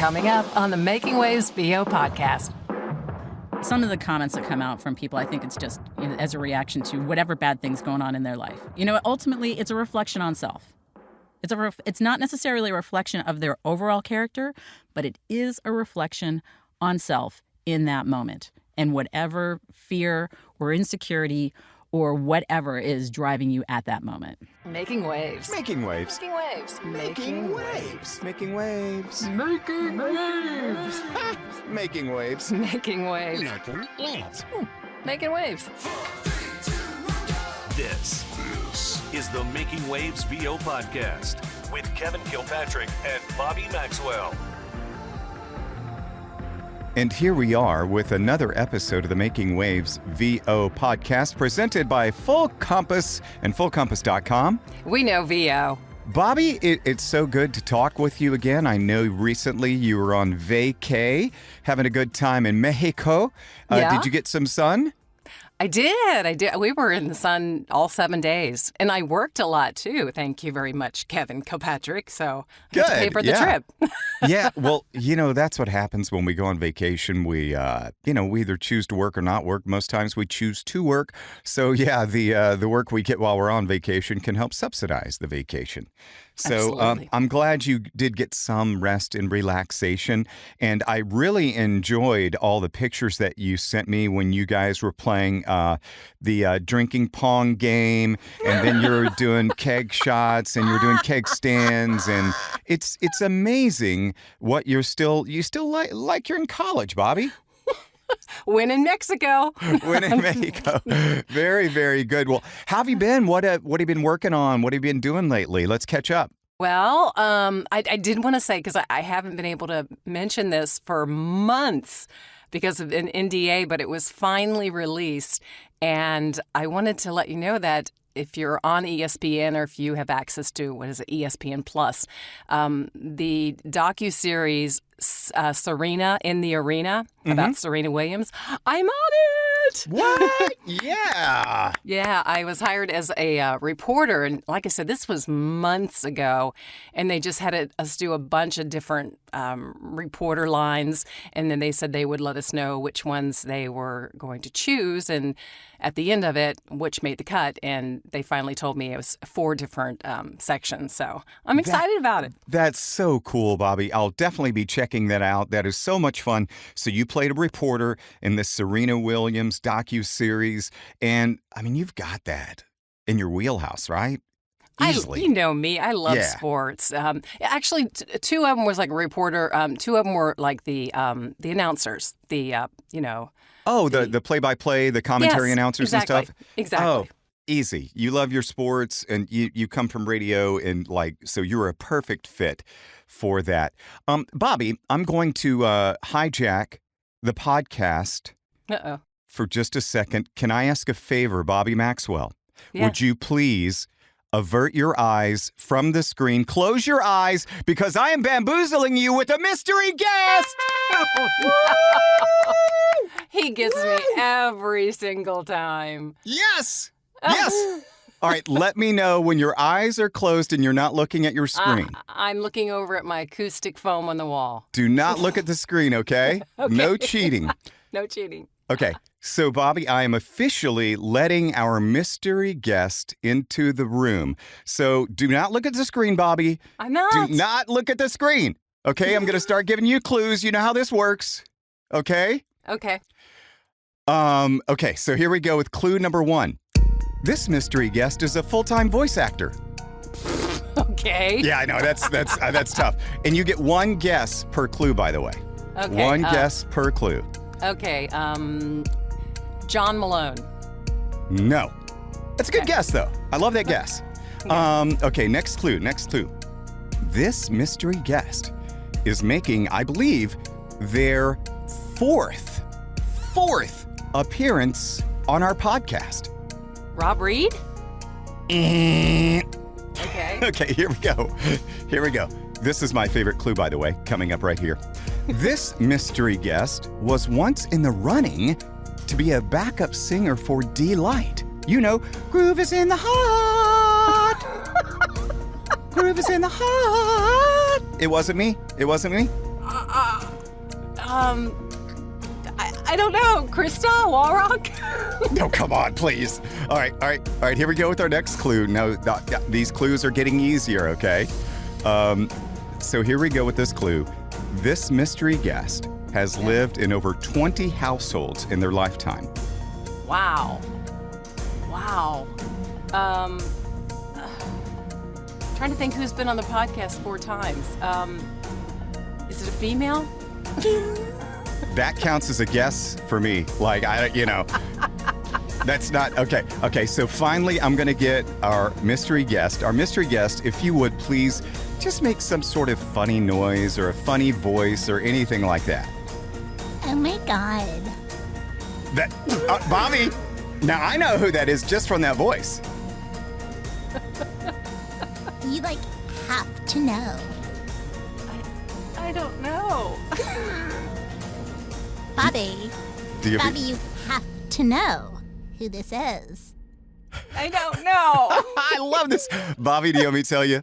Coming up on the Making Waves VO podcast. Some of the comments that come out from people, I think it's just as a reaction to whatever bad thing's going on in their life. Ultimately, it's a reflection on self. It's not necessarily a reflection of their overall character, but it is a reflection on self in that moment. And whatever fear or insecurity or whatever is driving you at that moment. Making waves. Making waves. Making waves. Making waves. Making waves. Making waves. Making waves. Making waves. Making waves. Making waves. This is the Making Waves VO podcast with Kevin Kilpatrick and Bobby Maxwell. And here we are with another episode of the Making Waves VO podcast presented by Full Compass and FullCompass.com. We know VO. Bobby, it's so good to talk with you again. I know recently you were on vacay, having a good time in Mexico. Yeah. Did you get some sun? I did. We were in the sun all 7 days. And I worked a lot, too. Thank you very much, Kevin Kilpatrick. So I had to pay for the trip. Yeah, well, that's what happens when we go on vacation. We either choose to work or not work. Most times we choose to work. So, yeah, the work we get while we're on vacation can help subsidize the vacation. So I'm glad you did get some rest and relaxation. And I really enjoyed all the pictures that you sent me when you guys were playing the drinking pong game. And then you're doing keg shots and you're doing keg stands. And it's amazing what you still like you're in college, Bobby. Win in Mexico. Win in Mexico. Very, very good. Well, how have you been? What have you been working on? What have you been doing lately? Let's catch up. Well, I did want to say, because I haven't been able to mention this for months because of an NDA, but it was finally released. And I wanted to let you know that if you're on ESPN or if you have access to, ESPN Plus, the docuseries Serena in the Arena about Serena Williams, I'm on it! What? Yeah! Yeah, I was hired as a reporter, and like I said, this was months ago, and they just had us do a bunch of different reporter lines, and then they said they would let us know which ones they were going to choose, and at the end of it, which made the cut, and they finally told me it was 4 different sections, so I'm excited about it. That's so cool, Bobby. I'll definitely be checking that out. That is so much fun. So you played a reporter in this Serena Williams docu-series, and, you've got that in your wheelhouse, right? Easily. You know me. I love sports. Actually, 2 of them was like a reporter. 2 of them were like the announcers. The play-by-play, the commentary announcers and stuff. Exactly. Oh, easy. You love your sports, and you come from radio, and so you're a perfect fit for that. Bobby, I'm going to hijack the podcast for just a second. Can I ask a favor, Bobby Maxwell? Yeah. Would you please avert your eyes from the screen? Close your eyes, because I am bamboozling you with a mystery guest! He gets me every single time. Yes! Yes! All right, let me know when your eyes are closed and you're not looking at your screen. I'm looking over at my acoustic foam on the wall. Do not look at the screen, okay? Okay. No cheating. No cheating. Okay, so Bobby, I am officially letting our mystery guest into the room. So do not look at the screen, Bobby. I'm not. Do not look at the screen. Okay, I'm going to start giving you clues. You know how this works. Okay? Okay. Okay, so here we go with clue number 1. This mystery guest is a full-time voice actor. Okay. Yeah, I know. That's tough. And you get 1 guess per clue, by the way. Okay. 1 guess per clue. Okay. John Malone. No. That's a good guess, though. I love that guess. Okay, next clue. This mystery guest is making, I believe, their fourth appearance on our podcast. Rob Reed? Okay. Okay, here we go. This is my favorite clue, by the way, coming up right here. This mystery guest was once in the running to be a backup singer for Delight. You know, groove is in the heart. Groove is in the heart. It wasn't me. I don't know. Krista Walrock? No, come on, please. All right. Here we go with our next clue. Now, these clues are getting easier, okay? So here we go with this clue. This mystery guest has lived in over 20 households in their lifetime. Wow. Trying to think who's been on the podcast 4 times. Is it a female? That counts as a guess for me. Like, that's not, okay. Okay, so finally I'm gonna get our mystery guest. Our mystery guest, if you would please just make some sort of funny noise or a funny voice or anything like that. Oh my God. That, Bobby, now I know who that is just from that voice. You have to know. I don't know. Bobby. Bobby, you have to know who this is. I don't know. I love this. Bobby, do you want me to tell you?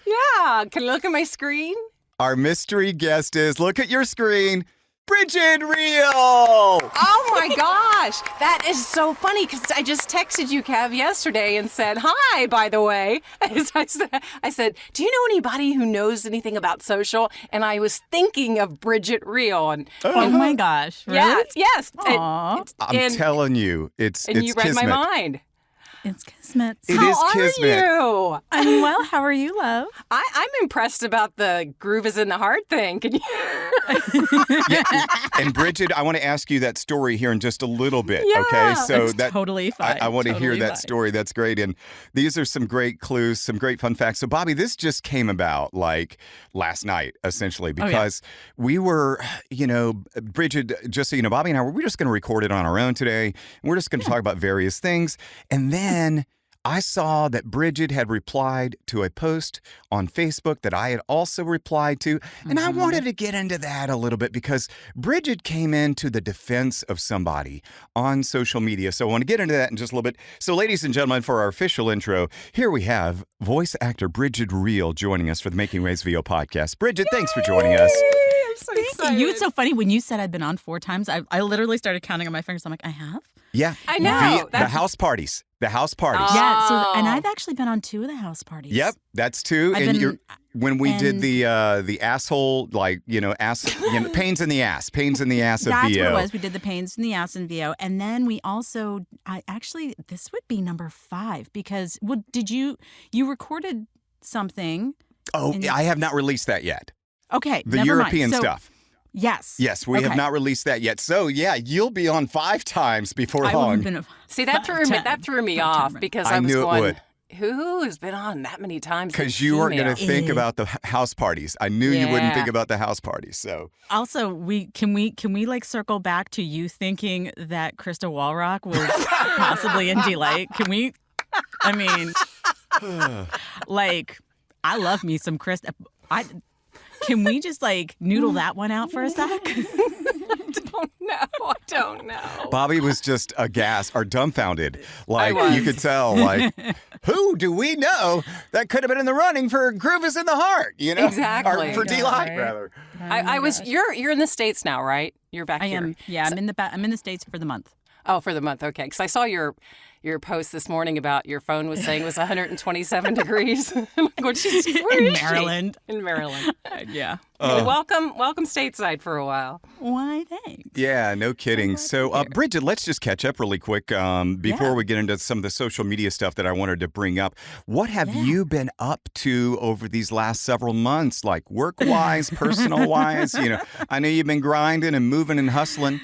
Yeah. Can you look at my screen? Our mystery guest is, look at your screen, Brigid Reale. Oh my gosh. That is so funny because I just texted you, Kev, yesterday and said, hi, by the way. I said, do you know anybody who knows anything about social? And I was thinking of Brigid Reale. And, Oh my gosh. Really? Yes. Aw. I'm telling you, it's you read kismet. my mind. It's kismet. It How is kismet. are you? I'm well. How are you, love? I'm impressed about the groove is in the heart thing. Can you? Yeah. And Brigid, I want to ask you that story here in just a little bit. Yeah. Okay, so It's totally fine. I want to hear Totally that fine. story. That's great. And these are some great clues, some great fun facts. So, Bobby, this just came about like last night, essentially, because we were, Brigid, just so you know, Bobby and I, we're just going to record it on our own today. And we're just going to talk about various things. And then I saw that Brigid had replied to a post on Facebook that I had also replied to, and I wanted to get into that a little bit because Brigid came into the defense of somebody on social media. So I want to get into that in just a little bit. So ladies and gentlemen, for our official intro, here we have voice actor Brigid Reale joining us for the Making Waves VO podcast. Brigid, thanks for joining us. I'm so Thank excited. you. It's so funny. When you said I'd been on 4 times, I literally started counting on my fingers. I'm like, I have? Yeah. I know. The house parties. The house parties. Yeah. Oh. And I've actually been on 2 of the house parties. Yep, that's 2. I've And been- when we did and- the asshole, pains in the ass of That's VO. what it was. We did the pains in the ass and VO. And then we also, this would be number 5 because, you recorded something. Oh, and- I have not released that yet. Okay. The never European mind. So, stuff. Yes. Yes, we have Okay. not released that yet. So yeah, you'll be on 5 times before I long. wouldn't have been See, that threw me off because I I was knew it going, would. who has been on that many times? Because you weren't going to think Eh. about the house parties. I knew you wouldn't Yeah. think about the house parties. So Also, can we like circle back to you thinking that Krista Walrock was possibly in Delight? Can we? I mean, I love me some Krista. Can we just noodle that one out for a sec? I don't know. Bobby was just aghast or dumbfounded. I was. You could tell, who do we know that could have been in the running for Groove is in the Heart? Exactly. Or for Yeah, Delight, right. rather. I was. You're in the States now, right? You're back I here. am. Yeah, I'm in the States for the month. Oh, for the month. Okay. Because I saw your post this morning about your phone was saying it was 127 degrees. Where In is she? Maryland. In Maryland. Yeah. Well, welcome stateside for a while. Why? Thanks. Yeah, no kidding. So, Brigid, let's just catch up really quick before Yeah. we get into some of the social media stuff that I wanted to bring up. What have you been up to over these last several months, like work-wise, personal-wise? I know you've been grinding and moving and hustling.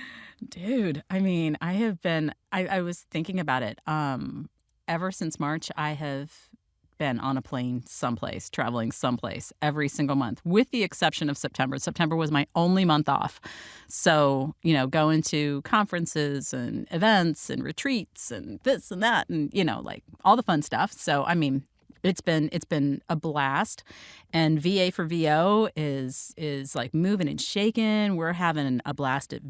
Dude, I mean, I have been, I was thinking about it. Ever since March, I have been on a plane someplace, traveling someplace every single month, with the exception of September. September was my only month off. So, going to conferences and events and retreats and this and that and, all the fun stuff. So, I mean, it's been a blast, and VA for VO is like moving and shaking. We're having a blast at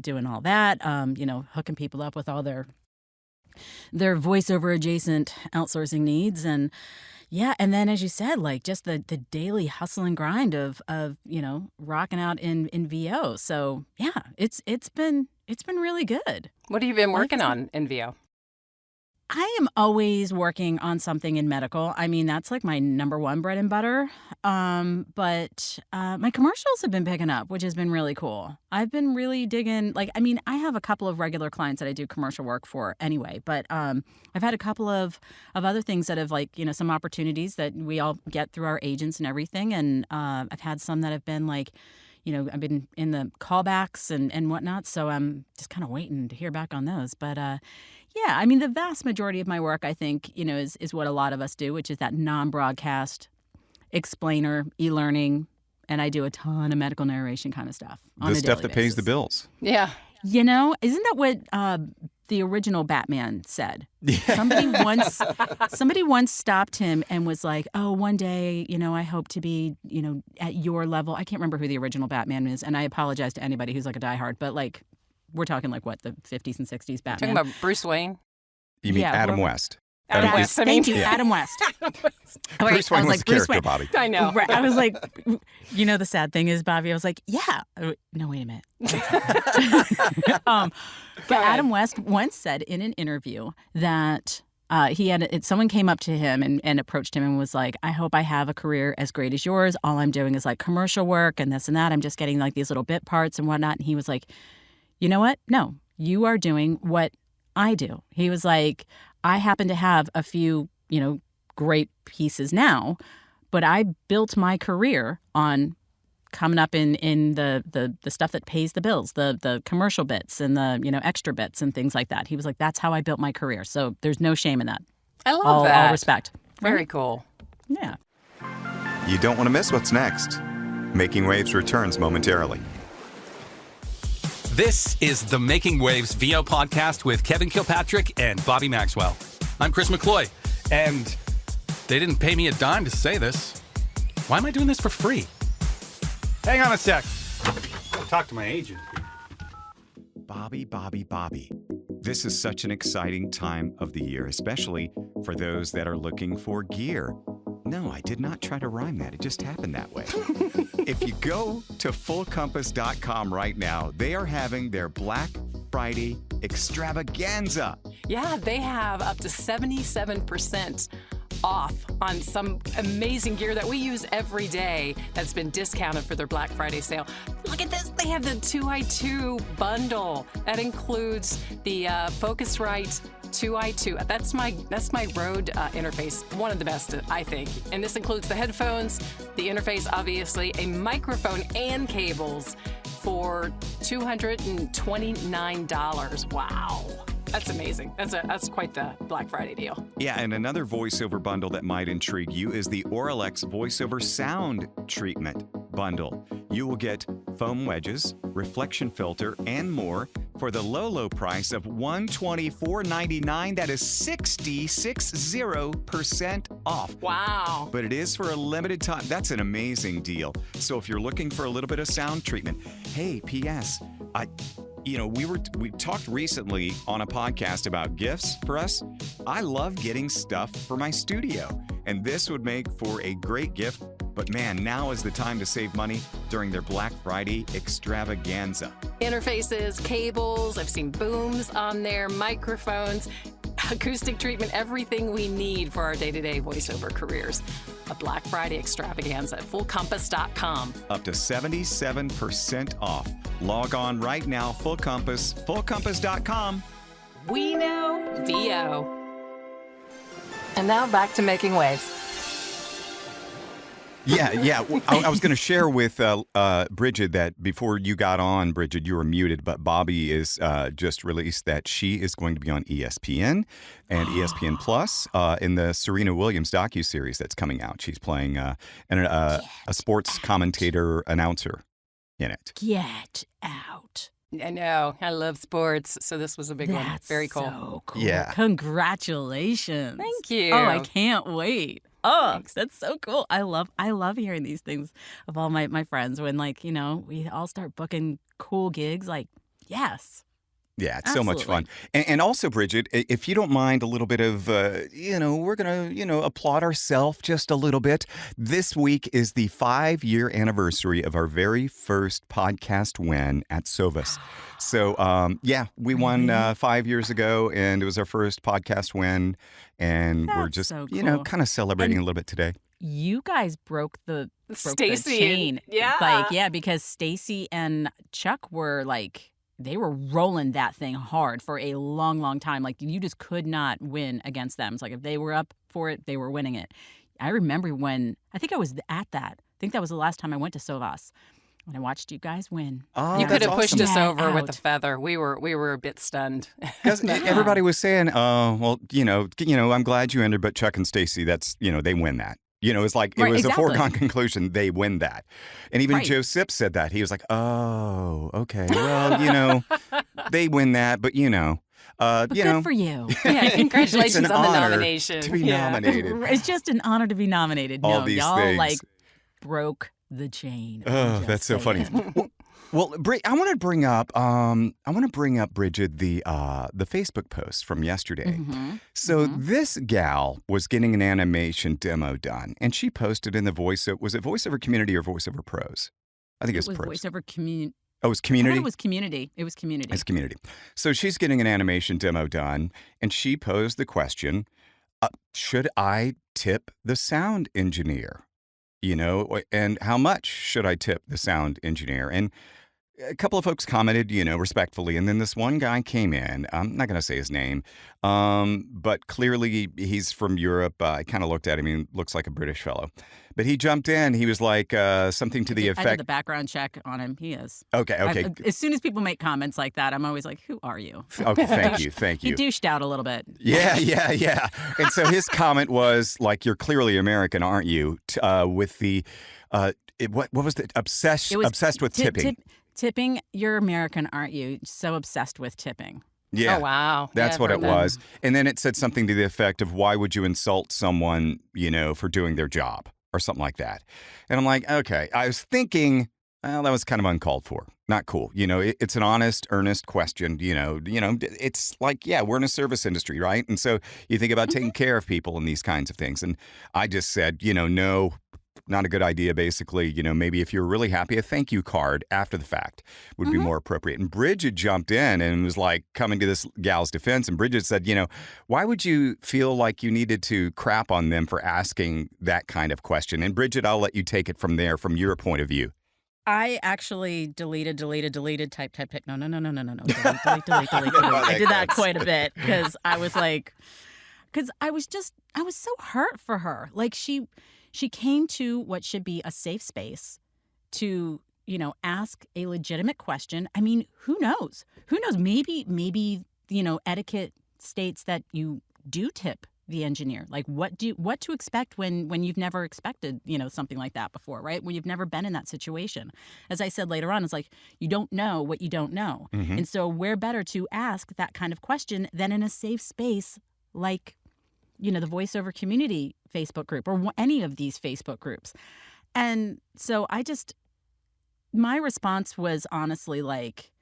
doing all that. Hooking people up with all their voiceover adjacent outsourcing needs, and Yeah, and then as you said, like just the daily hustle and grind of rocking out in VO. So yeah, it's been really good. What have you been working on in VO? I am always working on something in medical. I mean, that's like my number one bread and butter. But my commercials have been picking up, which has been really cool. I've been really digging. Like, I mean, I have a couple of regular clients that I do commercial work for anyway. But I've had a couple of other things that have some opportunities that we all get through our agents and everything. And I've had some that have been like, I've been in the callbacks and whatnot. So I'm just kind of waiting to hear back on those. But yeah, I mean, the vast majority of my work, I think, is what a lot of us do, which is that non-broadcast explainer, e-learning, and I do a ton of medical narration kind of stuff. On The a stuff daily that pays the basis. bills. Yeah. Isn't that what the original Batman said? Somebody once stopped him and was like, "Oh, one day, I hope to be, at your level." I can't remember who the original Batman is, and I apologize to anybody who's like a diehard, but like, we're talking like what, the 50s and 60s Batman. Talking about Bruce Wayne. You mean Yeah, Adam whoever- West? Adam Adam- West. Thank you, Yeah. Adam West. Bruce Wayne was a character, Bobby. I know. Right. I was like, the sad thing is, Bobby, I was like, yeah. No, wait a minute. But Adam West once said in an interview that someone came up to him and approached him and was like, "I hope I have a career as great as yours. All I'm doing is like commercial work and this and that. I'm just getting like these little bit parts and whatnot." And he was like, "You know what? No, you are doing what I do." He was like, "I happen to have a few, great pieces now, but I built my career on coming up in the stuff that pays the bills, the commercial bits and the, extra bits and things like that." He was like, "That's how I built my career." So there's no shame in that. I love that. All respect. Very cool. Yeah. You don't want to miss what's next. Making Waves returns momentarily. This is the Making Waves VO podcast with Kevin Kilpatrick and Bobby Maxwell. I'm Chris McCloy, and they didn't pay me a dime to say this. Why am I doing this for free? Hang on a sec. I'll talk to my agent. Bobby. This is such an exciting time of the year, especially for those that are looking for gear. No, I did not try to rhyme that. It just happened that way. If you go to fullcompass.com right now, they are having their Black Friday extravaganza. Yeah, they have up to 77% off on some amazing gear that we use every day that's been discounted for their Black Friday sale. Look at this. They have the 2i2 bundle. That includes the Focusrite 2i2. That's my Rode interface. One of the best, I think. And this includes the headphones, the interface, obviously, a microphone and cables for $229. Wow. That's amazing. That's quite the Black Friday deal. Yeah, and another voiceover bundle that might intrigue you is the Auralex voiceover sound treatment bundle. You will get foam wedges, reflection filter, and more for the low price of $124.99. That is 60% off. Wow. But it is for a limited time. That's an amazing deal. So if you're looking for a little bit of sound treatment, hey, P.S., we talked recently on a podcast about gifts for us. I love getting stuff for my studio, and this would make for a great gift. But man, now is the time to save money during their Black Friday extravaganza. Interfaces, cables, I've seen booms on there, microphones, acoustic treatment, everything we need for our day-to-day voiceover careers. A Black Friday extravaganza at fullcompass.com. Up to 77% off. Log on right now, Full Compass, fullcompass.com. We know VO. And now back to Making Waves. Yeah. I was going to share with Brigid that before you got on, Brigid, you were muted, but Bobby is just released that she is going to be on ESPN and ESPN Plus in the Serena Williams docuseries that's coming out. She's playing a sports commentator announcer in it. Get out. I know. I love sports, so this was a big one. That's Very cool. so cool. Yeah. Congratulations. Thank you. Oh, I can't wait. Oh, Thanks. that's so cool. I love hearing these things of all my friends when we all start booking cool gigs. Like, yes, Yeah, it's so much fun. Absolutely. And also, Brigid, if you don't mind a little bit of, we're going to, applaud ourselves just a little bit. This week is the 5-year anniversary of our very first podcast win at Sovas. So, we won 5 years ago, and it was our first podcast win. And we're That's just, so cool. kind of celebrating And a little bit today. You guys broke the Stacy, chain. yeah. Because Stacy and Chuck were like, they were rolling that thing hard for a long, long time. Like, you just could not win against them. It's like if they were up for it, they were winning it. I remember when, I think I was at that. I think that was the last time I went to Sovas when I watched you guys win. Oh, You could have pushed us Yeah, over with a out. feather. We were a bit stunned. Because everybody was saying, I'm glad you entered, but Chuck and Stacy, that's, they win that. It's like it Right, was exactly. a foregone conclusion. They win that. And even Right. Joe Sipp said that. He was like, oh, okay. Well, they win that, but, But good for you. Yeah, congratulations it's an on the honor nomination. to be Yeah. nominated. It's just an honor to be nominated. All No, these y'all things. broke the chain. Oh, I'm that's so just funny. saying. Well, I want to bring up, Brigid, the Facebook post from yesterday. Mhm. So this gal was getting an animation demo done, and she posted in the VoiceOver Community or VoiceOver Pros? I think It it's was Pros. voiceover community. Oh, it was Community? It was community. It was community. It's Community. So she's getting an animation demo done, and she posed the question, should I tip the sound engineer? And how much should I tip the sound engineer? And a couple of folks commented, respectfully. And then this one guy came in. I'm not going to say his name, but clearly he's from Europe. I kind of looked at him. He looks like a British fellow. But he jumped in. He was like something to the I did effect. the background check on him. He is. Okay. As soon as people make comments like that, I'm always like, who are you? Okay, thank He you. douched out a little bit. Yeah. And so his comment was like, "You're clearly American, aren't you?" With the what was the obsessed It was obsessed with tipping. Tipping, you're American, aren't you? So obsessed with tipping. Yeah. Oh, wow. That's Yeah, what I've it heard that. was. And then it said something to the effect of, why would you insult someone, for doing their job or something like that? And I'm like, okay. I was thinking, well, that was kind of uncalled for. Not cool. It's an honest, earnest question. It's like, yeah, we're in a service industry, right? And so you think about taking care of people and these kinds of things. And I just said, no, not a good idea, basically. Maybe if you're really happy, a thank you card after the fact would be more appropriate. And Brigid jumped in and was like coming to this gal's defense. And Brigid said, why would you feel like you needed to crap on them for asking that kind of question? And Brigid, I'll let you take it from there, from your point of view. I actually deleted, type. No. Delete. I did that quite a bit because I was so hurt for her. Like she came to what should be a safe space to, ask a legitimate question. I mean, who knows? Maybe, etiquette states that you do tip the engineer. Like what to expect when you've never expected, something like that before, right? When you've never been in that situation. As I said later on, it's like you don't know what you don't know. Mm-hmm. And so where better to ask that kind of question than in a safe space like the VoiceOver Community Facebook group or any of these Facebook groups. And so my response was honestly like,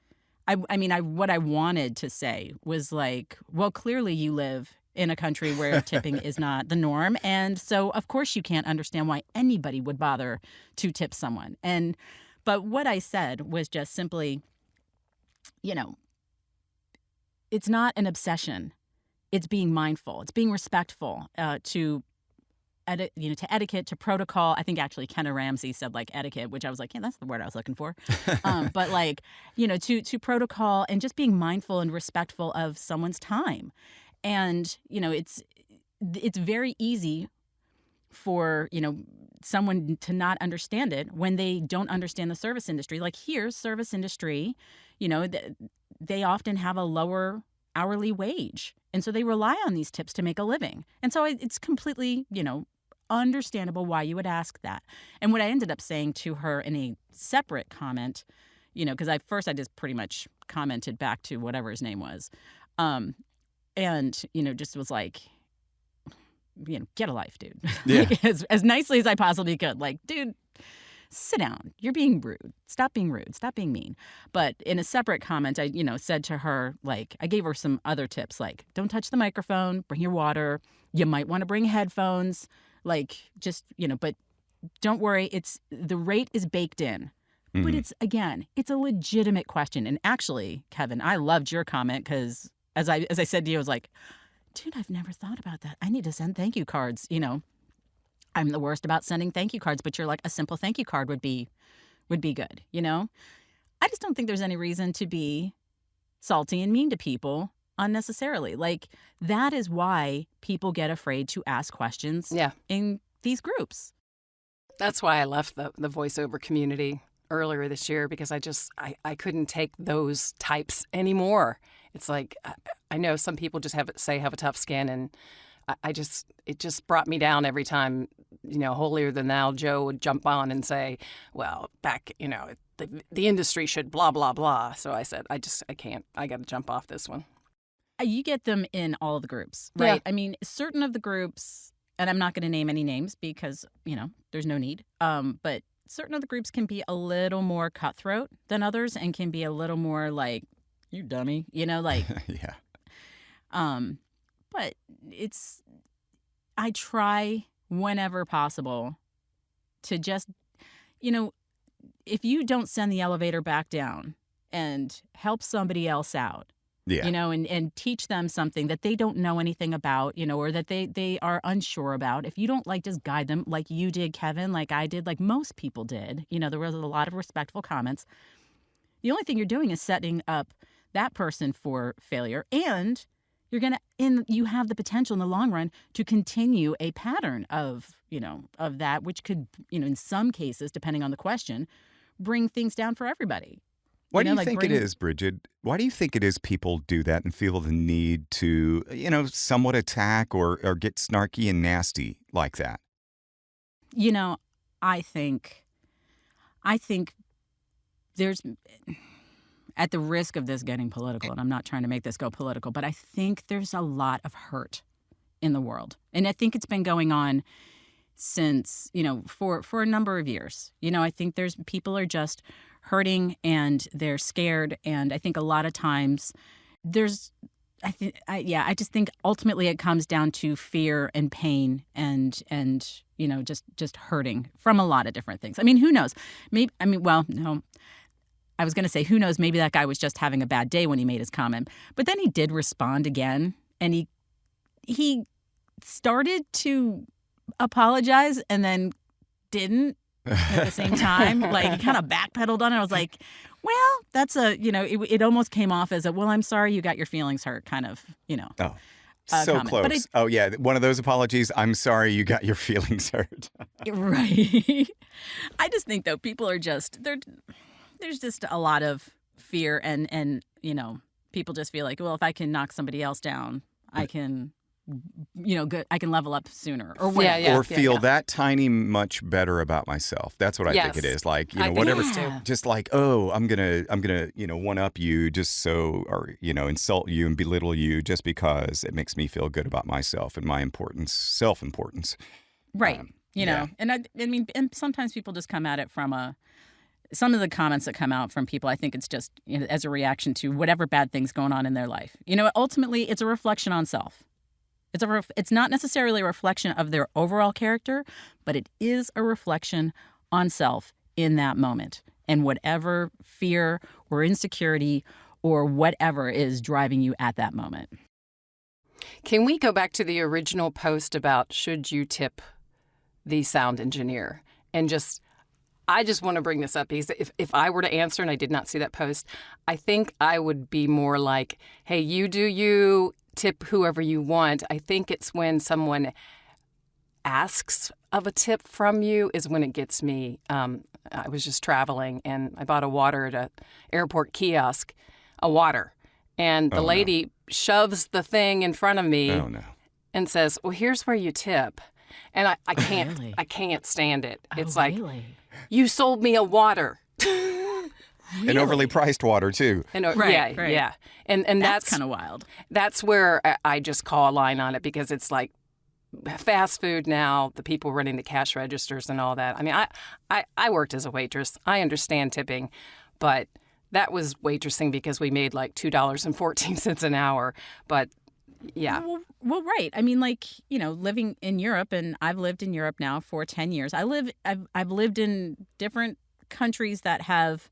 what I wanted to say was like, well, clearly you live in a country where tipping is not the norm. And so, of course, you can't understand why anybody would bother to tip someone. But what I said was just simply, it's not an obsession. It's being mindful. It's being respectful to etiquette, to protocol. I think actually Kenna Ramsey said like etiquette, which I was like, yeah, that's the word I was looking for. But like, to protocol and just being mindful and respectful of someone's time. And, it's very easy for, someone to not understand it when they don't understand the service industry. Like here, service industry, they often have a lower hourly wage. And so they rely on these tips to make a living. And so it's completely, understandable why you would ask that. And what I ended up saying to her in a separate comment, because I just pretty much commented back to whatever his name was. And, just was like, get a life, dude. Yeah. Like, as nicely as I possibly could. Like, dude, sit down. You're being rude. Stop being rude. Stop being mean. But in a separate comment, I, said to her, like, I gave her some other tips, like, don't touch the microphone, bring your water. You might want to bring headphones, like, just, but don't worry. The rate is baked in. But it's a legitimate question. And actually, Kevin, I loved your comment because as I said to you, I was like, dude, I've never thought about that. I need to send thank you cards. I'm the worst about sending thank you cards, but you're like, a simple thank you card would be good. I just don't think there's any reason to be salty and mean to people unnecessarily. Like, that is why people get afraid to ask questions in these groups. That's why I left the voiceover community earlier this year, because I couldn't take those types anymore. It's like, I know some people just have a tough skin, and it just brought me down every time, holier than thou Joe would jump on and say, well, back, the industry should blah, blah, blah. So I said, I can't, I got to jump off this one. You get them in all of the groups, right? Yeah. I mean, certain of the groups, and I'm not going to name any names because, there's no need. But certain of the groups can be a little more cutthroat than others and can be a little more like, you dummy, like. Yeah. But I try whenever possible to just, if you don't send the elevator back down and help somebody else out, and teach them something that they don't know anything about, or that they are unsure about. If you don't just guide them like you did, Kevin, like I did, like most people did, there was a lot of respectful comments. The only thing you're doing is setting up that person for failure, and you have the potential in the long run to continue a pattern of that, which could, in some cases, depending on the question, bring things down for everybody. Why do you think it is, Brigid? Why do you think it is people do that and feel the need to, somewhat attack or get snarky and nasty like that? I think there's, at the risk of this getting political, and I'm not trying to make this go political, but I think there's a lot of hurt in the world. And I think it's been going on since, for a number of years. I think people are just hurting and they're scared. And I think a lot of times I just think ultimately it comes down to fear and pain and just hurting from a lot of different things. I mean, who knows? No. I was going to say, who knows, maybe that guy was just having a bad day when he made his comment. But then he did respond again, and he started to apologize and then didn't at the same time. Like, he kind of backpedaled on it. I was like, well, that's it almost came off as well, I'm sorry you got your feelings hurt kind of, Oh, so comment. close. Oh, yeah. One of those apologies. I'm sorry you got your feelings hurt. Right. I just think, though, people are there's just a lot of fear and people just feel like, well, if I can knock somebody else down, I can, I can level up sooner or whatever. Or feel that tiny much better about myself. That's what I think it is. Like, whatever. Just like, oh, I'm gonna, one up you just so, or insult you and belittle you just because it makes me feel good about myself and my importance, self-importance. Right. And I mean, and sometimes people just come at it from some of the comments that come out from people, I think it's just as a reaction to whatever bad thing's going on in their life. Ultimately, it's a reflection on self. It's not necessarily a reflection of their overall character, but it is a reflection on self in that moment. And whatever fear or insecurity or whatever is driving you at that moment. Can we go back to the original post about should you tip the sound engineer? And I just want to bring this up because if I were to answer and I did not see that post, I think I would be more like, hey, you do you, tip whoever you want. I think it's when someone asks of a tip from you is when it gets me. I was just traveling and I bought a water at an airport kiosk, and the lady shoves the thing in front of me and says, well, here's where you tip. And I can't, Really? I can't stand it. It's Really? you sold me a water. An overly priced water too. Right. Yeah. And That's kind of wild. That's where I just call a line on it because it's like, fast food now, the people running the cash registers and all that. I mean, I worked as a waitress. I understand tipping, but that was waitressing because we made like $2.14 an hour. But yeah. Well, right. I mean, like, living in Europe, and I've lived in Europe now for 10 years. I've lived in different countries that have,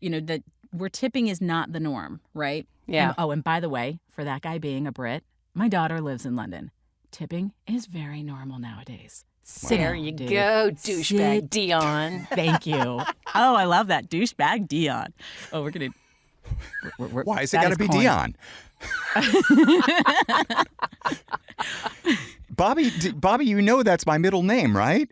that where tipping is not the norm, right? Yeah. And by the way, for that guy being a Brit, my daughter lives in London. Tipping is very normal nowadays. There you go, douchebag Dion. Thank you. Oh, I love that, douchebag Dion. Oh, we're gonna. Why is it got to be Dion? Bobby, that's my middle name, right?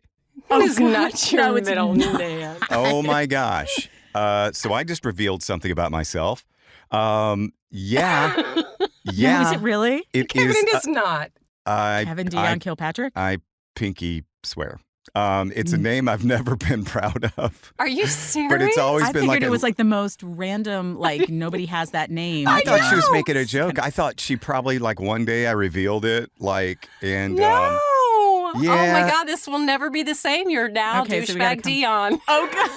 That is not your No, it's middle not. name. Oh my gosh! So I just revealed something about myself. Yeah. No, is it really? Kevin, it is not. Kevin Dion Kilpatrick? I pinky swear. It's a name I've never been proud of. Are you serious? But it's always I been figured like it was like the most random, like nobody has that name. I thought she was making a joke. I thought she probably like one day I revealed it, and No. yeah. Oh my God, this will never be the same. You're now Okay, so we gotta douchebag Dion. Oh, God.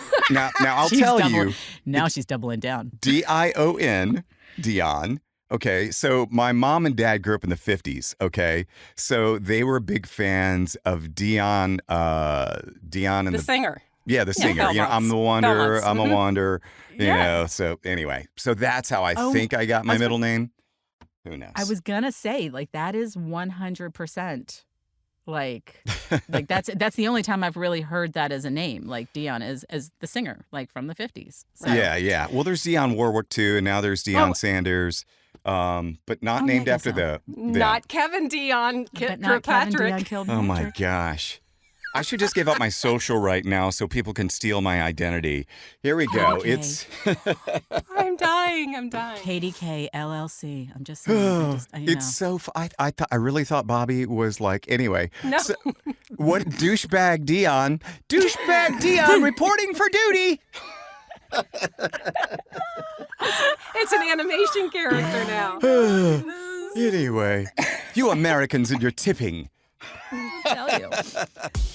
now I'll She's tell doubling- you. Now she's doubling down. Dion, Dion. Okay, so my mom and dad grew up in the 50s, okay? So they were big fans of Dion and The singer. Yeah, the singer. Belmonts. I'm the wonder, Belmonts. I'm a wonder, Yeah. So anyway, so that's how I think I got my middle name. Who knows? I was gonna say, like, that is 100%. Like that's the only time I've really heard that as a name, like Dion as the singer, like from the 50s. So. Yeah. Well, there's Dionne Warwick too, and now there's Deion Sanders, but not named after them. Not Kevin Dion But not Kevin Kilpatrick. Dion Kilpatrick. Oh my gosh. I should just give up my social right now so people can steal my identity. Here we go. Okay. It's I'm dying. KDK LLC. I'm just saying. it's so. I really thought Bobby was like. Anyway, No. so, what douchebag Dion? Douchebag Dion reporting for duty. It's an animation character now. Anyway, you Americans and your tipping. Tell you.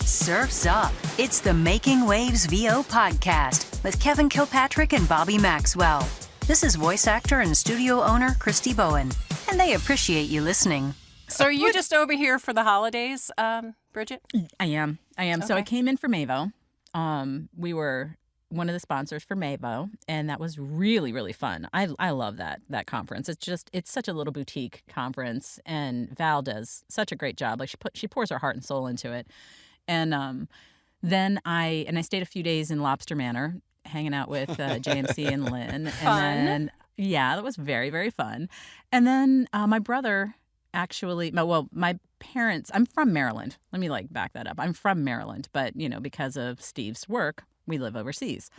Surf's Up. It's the Making Waves VO podcast with Kevin Kilpatrick and Bobby Maxwell. This is voice actor and studio owner Christy Bowen, and they appreciate you listening. So are you just over here for the holidays, Brigid? I am. So I Okay. came in for Mavo. We were one of the sponsors for Mavo, and that was really, really fun. I love that conference. It's such a little boutique conference, and Val does such a great job. Like she pours her heart and soul into it. And then I stayed a few days in Lobster Manor, hanging out with JMC and Lynn. Fun. And then that was very, very fun. And then my brother my parents, I'm from Maryland. Let me back that up. I'm from Maryland, but because of Steve's work, we live overseas.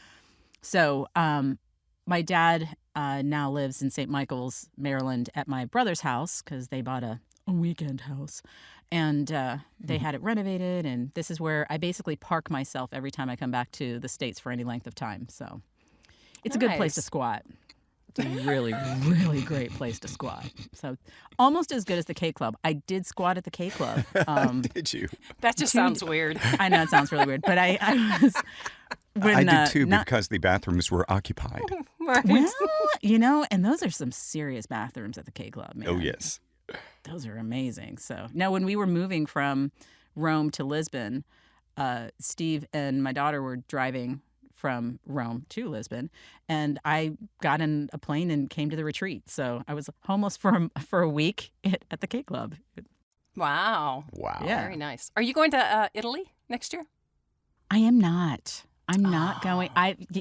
So my dad now lives in St. Michael's, Maryland, at my brother's house because they bought a weekend house. And they had it renovated, and this is where I basically park myself every time I come back to the States for any length of time. So it's a good place to Nice. squat. It's a really, really great place to squat. So almost as good as the K Club. I did squat at the K Club. Did you? That just sounds weird. I know it sounds really weird, but I was. When, I did too because the bathrooms were occupied. Right. Well, and those are some serious bathrooms at the K Club, man. Oh yes. Those are amazing. So now when we were moving from Rome to Lisbon, Steve and my daughter were driving from Rome to Lisbon, and I got in a plane and came to the retreat. So I was homeless for a week at the K Club. Wow. Yeah. Very nice. Are you going to Italy next year? I am not. I'm not going.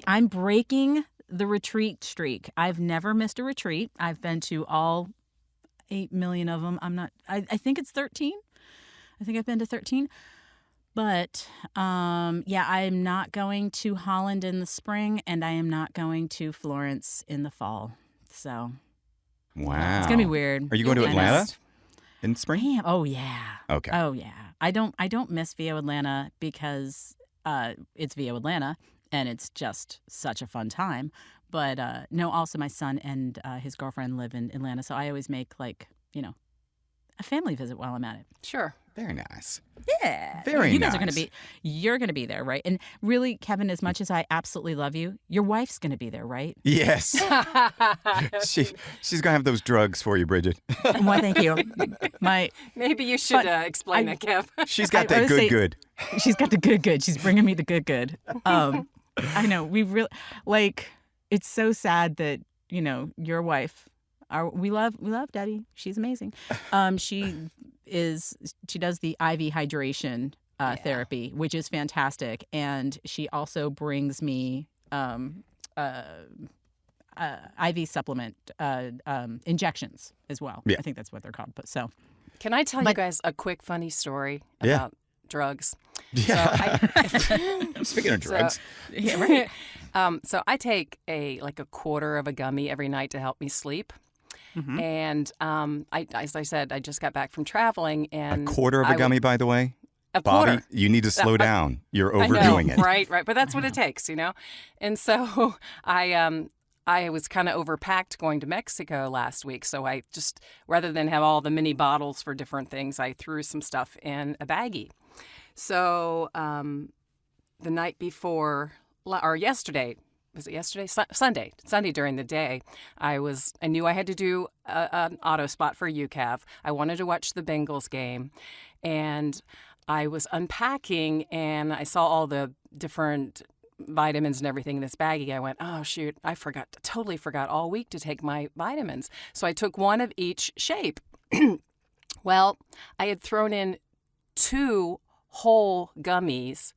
I'm breaking the retreat streak. I've never missed a retreat. I've been to all 8 million of them. I think it's 13. I think I've been to 13. But I'm not going to Holland in the spring, and I am not going to Florence in the fall. So Wow. it's gonna be weird. Are you going to You'll be Atlanta missed. in spring? I am. Oh yeah. Okay. Oh yeah. I don't miss VO Atlanta because it's VO Atlanta and it's just such a fun time. But no, also my son and his girlfriend live in Atlanta, so I always make a family visit while I'm at it. Sure. Very nice. Yeah. Very You guys are nice. you're going to be there, right? And really, Kevin, as much as I absolutely love you, your wife's going to be there, right? Yes. She's going to have those drugs for you, Brigid. Why, thank you. Maybe you should explain that, Kev. She's got that I would say- good. She's got the good. She's bringing me the good. I know. We really, like, it's so sad that, your wife, we love Debbie. She's amazing. She does the IV hydration therapy, which is fantastic. And she also brings me IV supplement injections as well. Yeah. I think that's what they're called. But so, Can I tell you guys a quick funny story Yeah. about drugs? Yeah. Speaking of drugs. yeah, right. So I take a quarter of a gummy every night to help me sleep. Mm-hmm. And as I said, I just got back from traveling, and A quarter of a gummy, by the way. a Bobby, quarter. you need to slow down. You're I know, overdoing it. right? But that's what it takes, And so I was kind of overpacked going to Mexico last week, so I just, rather than have all the mini bottles for different things, I threw some stuff in a baggie. So the night before, or yesterday. Was it yesterday? Sunday during the day, I knew I had to do an auto spot for UCAV. I wanted to watch the Bengals game, and I was unpacking, and I saw all the different vitamins and everything in this baggie. I went, oh shoot, totally forgot all week to take my vitamins. So I took one of each shape. Well, I had thrown in 2 whole gummies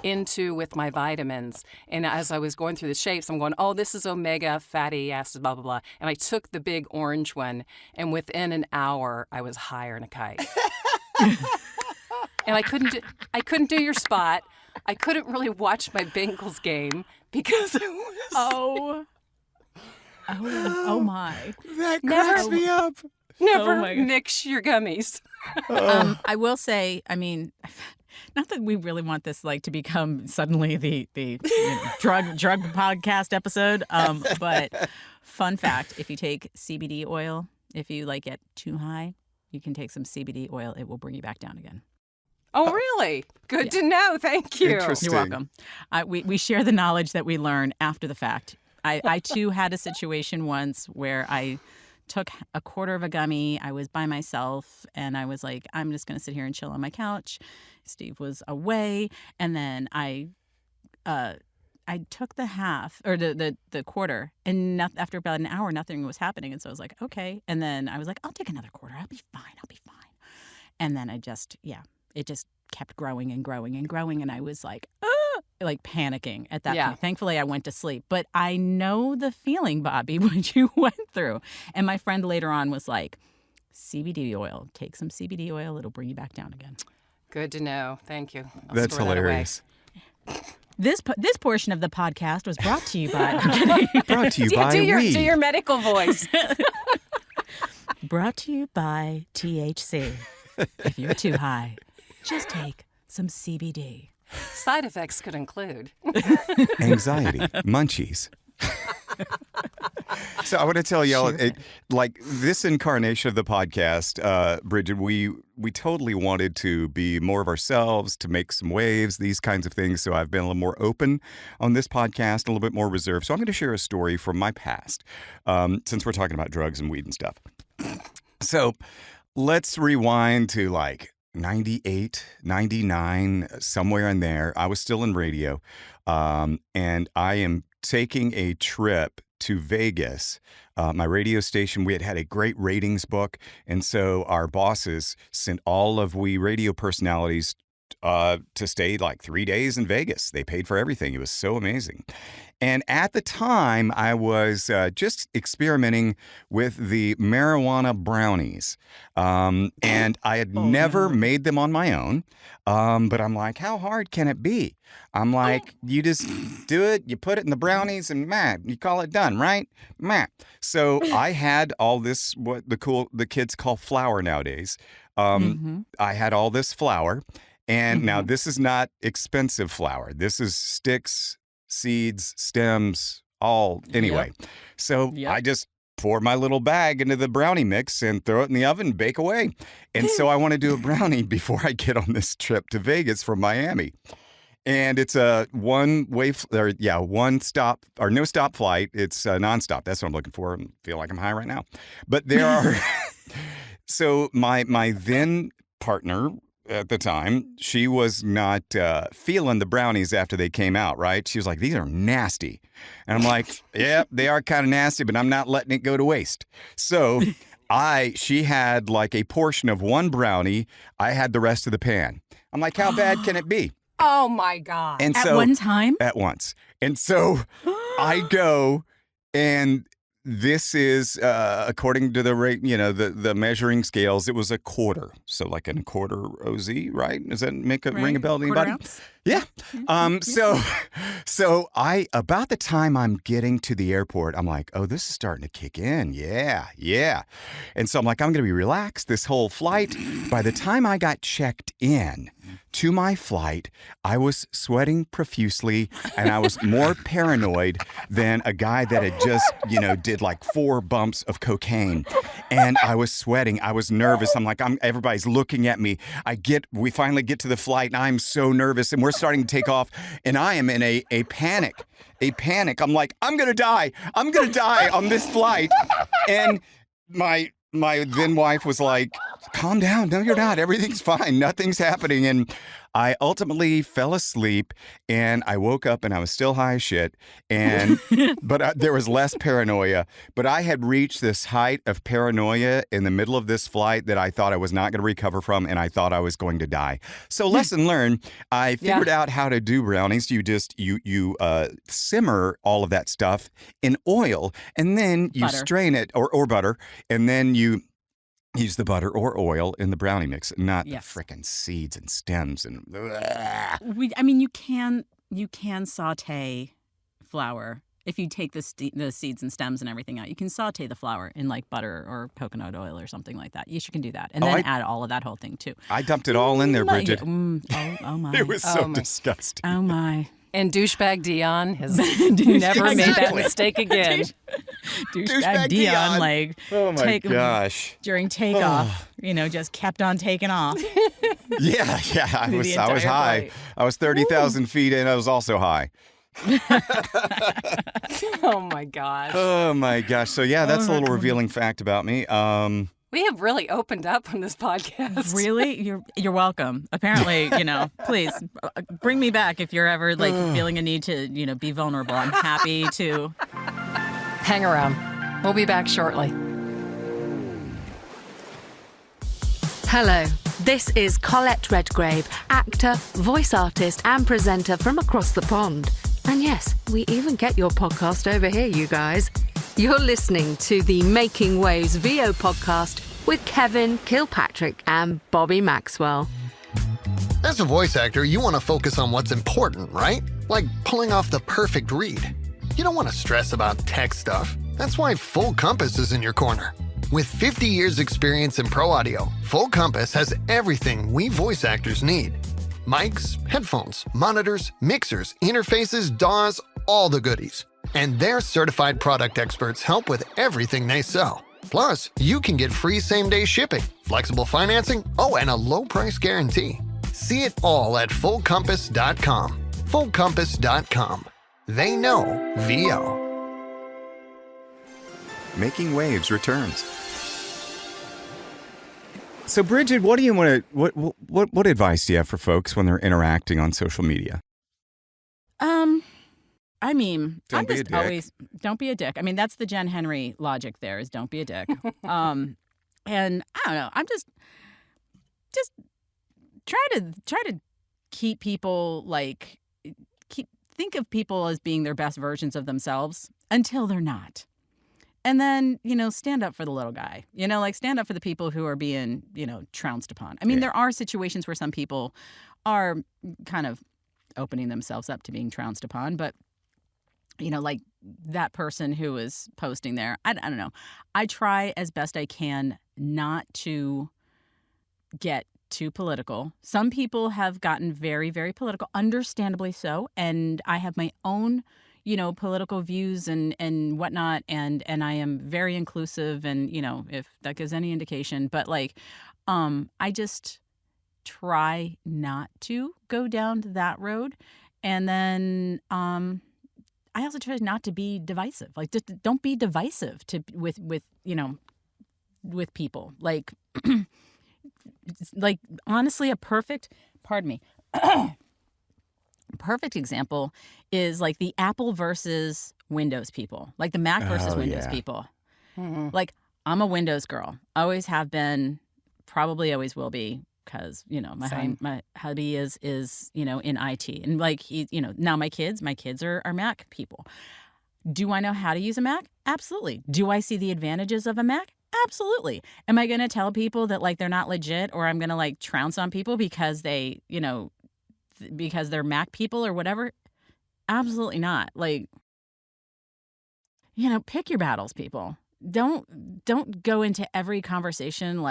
with my vitamins. And as I was going through the shapes, I'm going, oh, this is omega fatty acids, blah, blah, blah. And I took the big orange one, and within an hour, I was higher than a kite. And I couldn't do your spot. I couldn't really watch my Bengals game because it was... Oh my. That cracks me up. Never my God. mix your gummies. I will say, I mean, not that we really want this to become suddenly the drug podcast episode, but fun fact: if you take CBD oil, if you get too high, you can take some CBD oil. It will bring you back down again. Oh, really? Good to know. Thank you. Interesting. You're welcome. We share the knowledge that we learn after the fact. I too had a situation once where I took a quarter of a gummy. I was by myself, and I was like, I'm just going to sit here and chill on my couch. Steve was away, and then I took the half or the quarter, and after about an hour, nothing was happening, and so I was like, okay. And then I was like, I'll take another quarter. I'll be fine. And then it just kept growing and growing and growing, and I was like panicking at that point. Thankfully, I went to sleep. But I know the feeling, Bobby, what you went through. And my friend later on was like, CBD oil. Take some CBD oil. It'll bring you back down again. Good to know. Thank you. I'll That's store that away. hilarious. This portion of the podcast was brought to you by Brought to you by do weed. your medical voice. brought to you by THC. If you're too high, just take some CBD. Side effects could include Anxiety, munchies. So I want to tell y'all, this incarnation of the podcast, Brigid, we totally wanted to be more of ourselves, to make some waves, these kinds of things. So I've been a little more open on this podcast, a little bit more reserved. So I'm going to share a story from my past, since we're talking about drugs and weed and stuff. So let's rewind to 98, 99, somewhere in there. I was still in radio, and I am taking a trip to Vegas. My radio station, we had a great ratings book, and so our bosses sent all of we radio personalities to stay 3 days in Vegas. They paid for everything. It was so amazing. And at the time, I was just experimenting with the marijuana brownies. And I had never made them on my own. But I'm like, how hard can it be? I'm like, you just do it, you put it in the brownies, and you call it done, right? So I had all this, what the kids call flour nowadays. I had all this flour. And now this is not expensive flour. This is sticks, seeds, stems, all anyway. So I just pour my little bag into the brownie mix and throw it in the oven, bake away. And so I want to do a brownie before I get on this trip to Vegas from Miami. And it's a one stop or no stop flight. It's nonstop. That's what I'm looking for. I feel like I'm high right now. But there are, so my then partner at the time, she was not feeling the brownies after they came out, right? She was like, these are nasty. And I'm like, yeah, they are kind of nasty, but I'm not letting it go to waste. So she had like a portion of one brownie. I had the rest of the pan. I'm like, how bad can it be? Oh, my God. And At one time? At once. And so I go, and this is, according to the rate, the measuring scales, it was a quarter. So like a quarter OZ, right? Does that ring a bell to anybody? Ounce? Yeah. So about the time I'm getting to the airport, I'm like, oh, this is starting to kick in. Yeah. And so I'm like, I'm going to be relaxed this whole flight. By the time I got checked in to my flight, I was sweating profusely, and I was more paranoid than a guy that had just, did like 4 bumps of cocaine. And I was sweating. I was nervous. I'm like, everybody's looking at me. We finally get to the flight, and I'm so nervous, and we're starting to take off, and I am in a panic. I'm like, I'm going to die on this flight. And my then wife was like, calm down. No, you're not. Everything's fine. Nothing's happening. And I ultimately fell asleep, and I woke up, and I was still high as shit. But there was less paranoia. But I had reached this height of paranoia in the middle of this flight that I thought I was not going to recover from, and I thought I was going to die. So lesson learned. I figured out how to do brownies. You just you simmer all of that stuff in oil, and then you strain it or butter, and then you use the butter or oil in the brownie mix, not the frickin' seeds and stems and. You can saute flour if you take the seeds and stems and everything out. You can saute the flour in like butter or coconut oil or something like that. You can do that, and then add all of that whole thing too. I dumped it all in there, Brigid. Oh my! It was so disgusting. Oh my! And douchebag Dion has never made that mistake again. Douchebag Dion, like, oh my gosh, during takeoff, just kept on taking off. Yeah, I was high. Flight. I was 30,000 feet in. I was also high. Oh my gosh. Oh my gosh. So yeah, that's a little revealing fact about me. We have really opened up on this podcast. Really? You're welcome. Apparently, please bring me back if you're ever like feeling a need to, be vulnerable. I'm happy to. Hang around. We'll be back shortly. Hello, this is Colette Redgrave, actor, voice artist, and presenter from across the pond. And yes, we even get your podcast over here, you guys. You're listening to the Making Waves VO podcast with Kevin Kilpatrick and Bobby Maxwell. As a voice actor, you want to focus on what's important, right? Like pulling off the perfect read. You don't want to stress about tech stuff. That's why Full Compass is in your corner. With 50 years experience in pro audio, Full Compass has everything we voice actors need. Mics, headphones, monitors, mixers, interfaces, DAWs, all the goodies. And their certified product experts help with everything they sell. Plus, you can get free same-day shipping, flexible financing, and a low-price guarantee. See it all at fullcompass.com. Fullcompass.com. They know VO. Making Waves returns. So, Brigid, what do you want to? What advice do you have for folks when they're interacting on social media? I mean, don't be a dick. Don't be a dick. I mean, that's the Jen Henry logic. There is don't be a dick. And I don't know. I'm just try to keep people think of people as being their best versions of themselves until they're not. And then, stand up for the little guy, stand up for the people who are being, trounced upon. I mean, there are situations where some people are kind of opening themselves up to being trounced upon, but like that person who is posting there, I don't know. I try as best I can not to get too political. Some people have gotten very, very political, understandably so. And I have my own, political views and whatnot, and I am very inclusive, and if that gives any indication, but I just try not to go down that road, and then I also try not to be divisive. Like, just don't be divisive with people. Like, honestly, a perfect example is like the Apple versus Windows people, like the Mac versus Windows people. Mm-hmm. Like, I'm a Windows girl, always have been, probably always will be, because my hubby is in IT, and now my kids are Mac people. Do I know how to use a Mac? Absolutely. Do I see the advantages of a Mac? Absolutely. Am I going to tell people that they're not legit, or I'm going to trounce on people because they because they're Mac people or whatever? Absolutely not. Pick your battles, people. Don't go into every conversation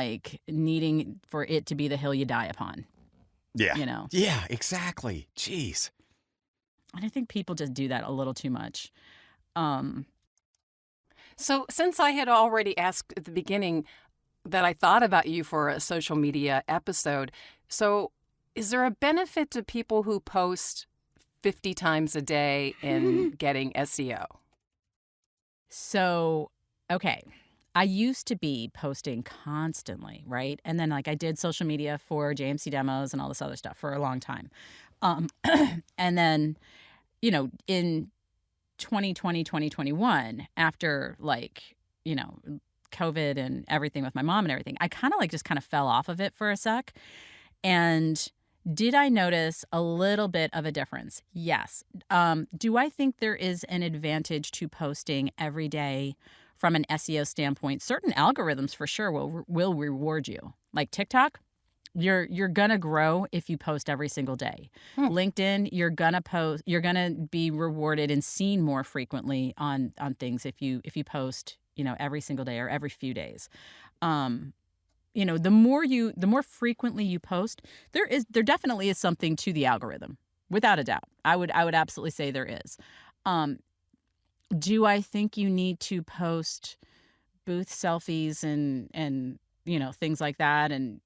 needing for it to be the hill you die upon. Yeah. Yeah, exactly. Jeez. And I think people just do that a little too much. So since I had already asked at the beginning that I thought about you for a social media episode, so is there a benefit to people who post 50 times a day in getting SEO? So, okay. I used to be posting constantly, right? And then I did social media for JMC demos and all this other stuff for a long time. And then, in 2020, 2021, after COVID and everything with my mom and everything, I kind of fell off of it for a sec. And did I notice a little bit of a difference? Yes. Do I think there is an advantage to posting every day from an SEO standpoint? Certain algorithms for sure will reward you. Like TikTok, you're gonna grow if you post every single day. LinkedIn, you're gonna be rewarded and seen more frequently on things if you post every single day or every few days. The more frequently you post, there definitely is something to the algorithm, without a doubt. I would absolutely say there is. Do I think you need to post booth selfies and things like that, and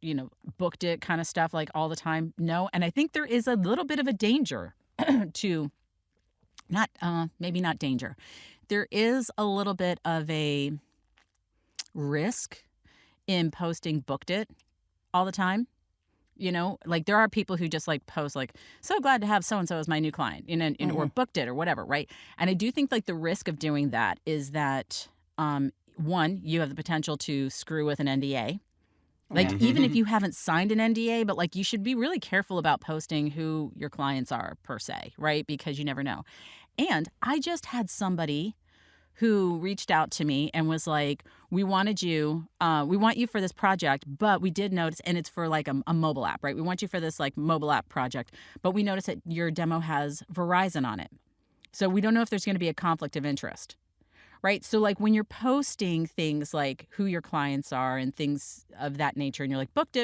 booked it kind of stuff all the time? No. And I think there is a little bit of a danger to maybe not danger. There is a little bit of a risk in posting booked it all the time. There are people who just post so glad to have so-and-so as my new client, or booked it or whatever, right? And I do think the risk of doing that is that, one, you have the potential to screw with an NDA. Even if you haven't signed an NDA, but you should be really careful about posting who your clients are per se, right? Because you never know. And I just had somebody who reached out to me and was like, we want you for this project, but we did notice, and it's for a mobile app, right? We want you for this mobile app project, but we noticed that your demo has Verizon on it. So we don't know if there's going to be a conflict of interest, right? So when you're posting things like who your clients are and things of that nature, and you're booked,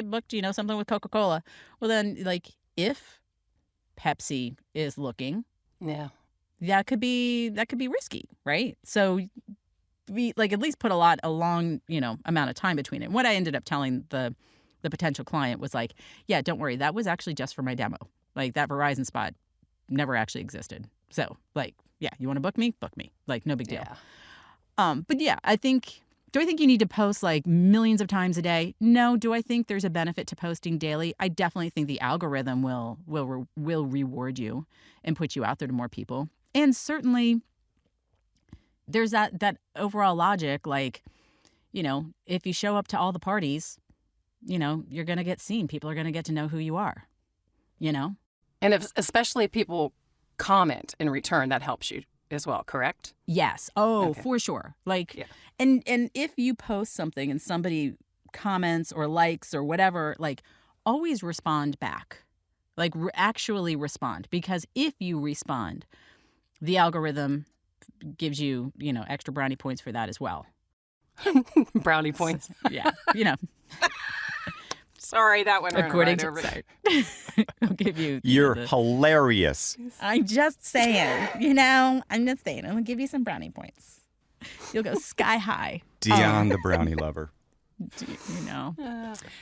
something with Coca-Cola. Well, then if Pepsi is looking, yeah, that could be risky, right? So we at least put a long, amount of time between it. What I ended up telling the potential client was yeah, don't worry, that was actually just for my demo. That Verizon spot never actually existed. So yeah, you want to book me? Book me. No big deal. Yeah. But yeah, do I think you need to post millions of times a day? No. Do I think there's a benefit to posting daily? I definitely think the algorithm will reward you and put you out there to more people. And certainly there's that overall logic, if you show up to all the parties, you're going to get seen. People are going to get to know who you are, And especially if people comment in return, that helps you as well, correct? Yes. Oh, okay. For sure. Yeah. And if you post something and somebody comments or likes or whatever, always respond back. Actually respond. Because if you respond, the algorithm gives you, extra brownie points for that as well. Brownie points. Yeah. Sorry, that one ran According right to over. sorry. I'll give you. You're hilarious. I'm just saying. I'm just saying. I'm gonna give you some brownie points. You'll go sky high. Dion, the brownie lover. Do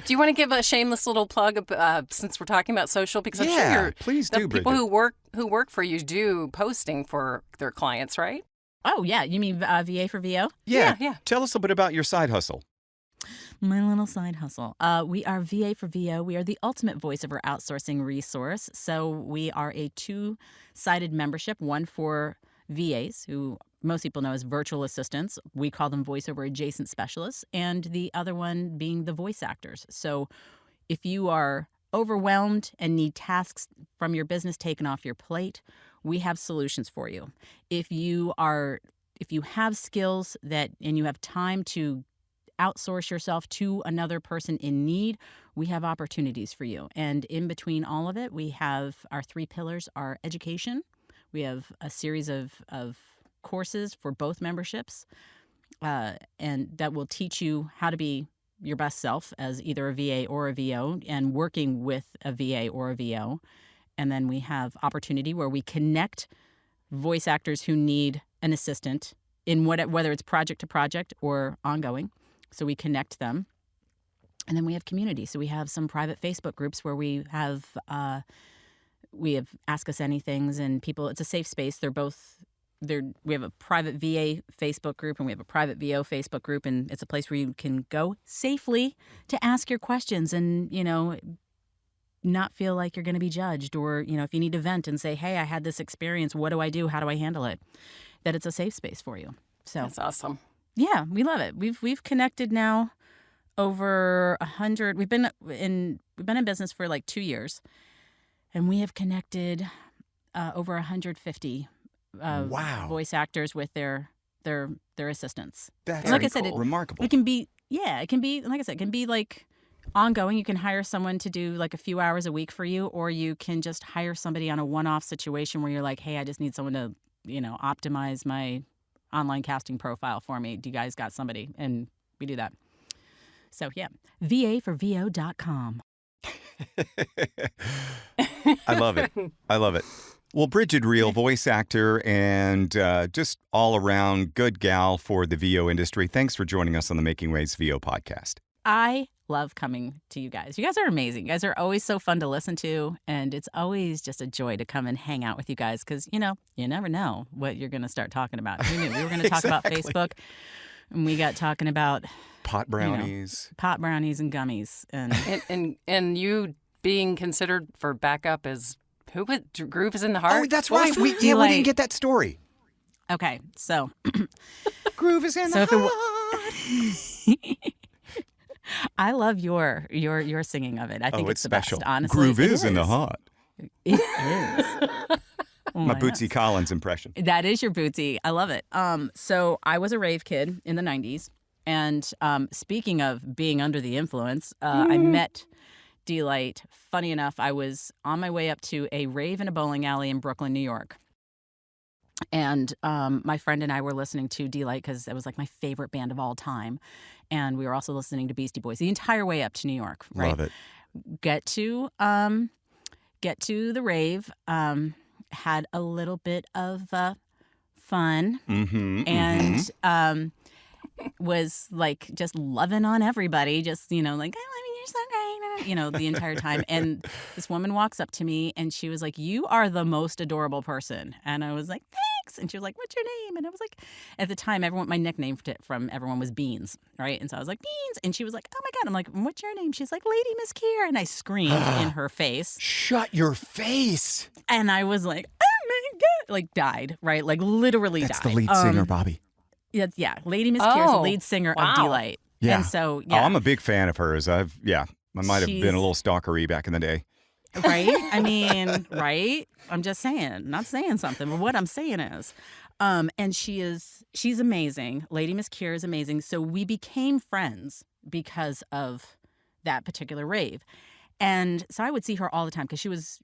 you want to give a shameless little plug since we're talking about social? Because I'm sure please the do, people Brigid. who work for you do posting for their clients, right? Oh yeah, you mean VA for VO? Yeah. Tell us a bit about your side hustle. My little side hustle. We are VA for VO. We are the ultimate voiceover outsourcing resource. So we are a two-sided membership, one for VAs, who most people know as virtual assistants. We call them voiceover adjacent specialists, and the other one being the voice actors. So if you are overwhelmed and need tasks from your business taken off your plate, we have solutions for you. If you have skills and you have time to outsource yourself to another person in need, we have opportunities for you. And in between all of it, we have our three pillars: our education. We have a series of courses for both memberships, and that will teach you how to be your best self as either a VA or a VO, and working with a VA or a VO. And then we have opportunity, where we connect voice actors who need an assistant in whether it's project to project or ongoing. So we connect them. And then we have community. So we have some private Facebook groups where we have Ask Us Anythings, and people, it's a safe space. We have a private VA Facebook group and we have a private VO Facebook group, and it's a place where you can go safely to ask your questions and, not feel like you're going to be judged, or, if you need to vent and say, hey, I had this experience, what do I do? How do I handle it? That it's a safe space for you. So That's awesome. Yeah, we love it. We've connected now over 100. We've been in business for like 2 years, and we have connected over 150 voice actors with their assistants. That's like I said, remarkable. It can be like I said, it can be like ongoing. You can hire someone to do like a few hours a week for you, or you can just hire somebody on a one-off situation where you're like, hey, I just need someone to optimize my online casting profile for me. Do you guys got somebody? And we do that. So yeah, vaforvo.com. I love it. Well, Brigid Reale, voice actor and just all around good gal for the VO industry. Thanks for joining us on the Making Waves VO podcast. I love coming to you guys. You guys are amazing. You guys are always so fun to listen to, and it's always just a joy to come and hang out with you guys, because, you never know what you're going to start talking about. Who knew? We were going to talk about Facebook, and we got talking about pot brownies, and gummies. And you being considered for backup as Groove is in the Heart? Oh, that's right. We didn't get that story. Okay, so Groove is in the Heart. I love your singing of it. I think it's the special. best, honestly. Groove is in the heart. It is. My Bootsy Collins impression. That is your Bootsy. I love it. So I was a rave kid in the 90s. And speaking of being under the influence, I met D-Light. Funny enough, I was on my way up to a rave in a bowling alley in Brooklyn, New York. And my friend and I were listening to D-Light because it was like my favorite band of all time. And we were also listening to Beastie Boys the entire way up to New York. Right? Love it. Get to the rave. Had a little bit of fun. And was like just loving on everybody. Just, like, I love you, you're so great. The entire time. And this woman walks up to me and she was like, you are the most adorable person. And I was like, thanks. And she was like, what's your name? And I was like, at the time, my nickname from everyone was Beans, right? And so I was like, Beans. And she was like, oh my God. I'm like, what's your name? She's like, Lady Miss Kier. And I screamed in her face. Shut your face. And I was like, oh my God. Like died, right? Like literally died. That's the lead singer, Bobby. Yeah. Lady Miss Kier is the lead singer of D-Light. Yeah. And so, Oh, I'm a big fan of hers. I might have been a little stalkery back in the day. Right? I mean, right? I'm just saying, not saying something, but what I'm saying is, and she's amazing. Lady Miss Kier is amazing. So we became friends because of that particular rave. And so I would see her all the time because she was,